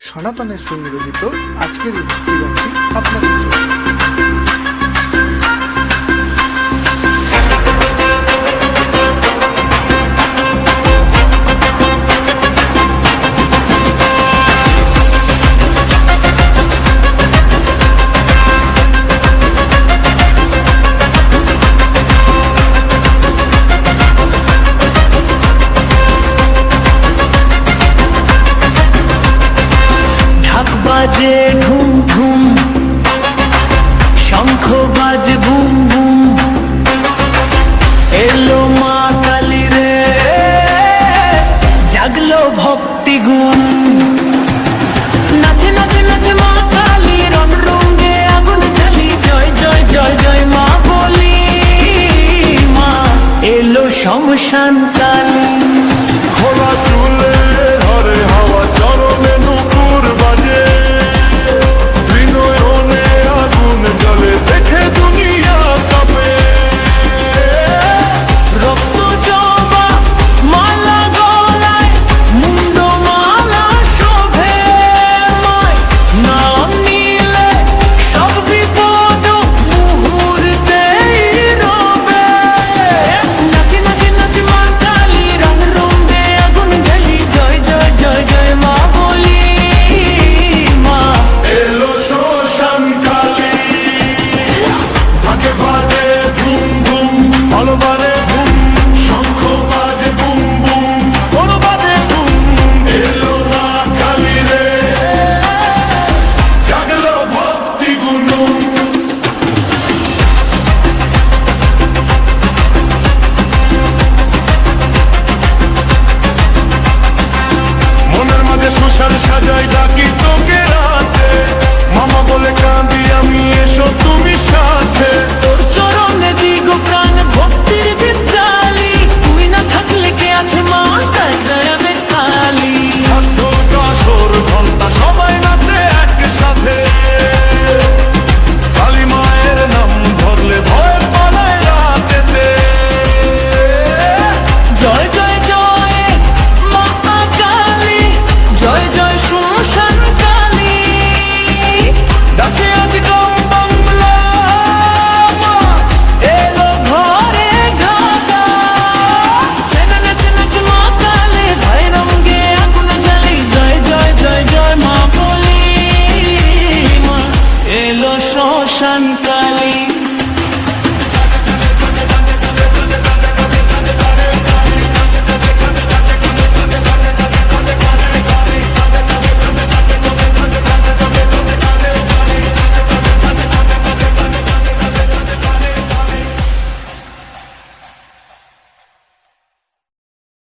সনাতনের সুনিবেদিত আজকের এই ভক্তিগানটি আপনাদের জন্য। বাজে ঢুম ঢুম, শঙ্খ বাজে বুম বুম, এলো মা কালী রে, জাগলো ভক্তি গুণ। নাচে নাচে নাচে মা কালী, রং রঙে আগুন জ্বালি, জয় জয় জয় জয় মা বলি। মা এলো শ্মশান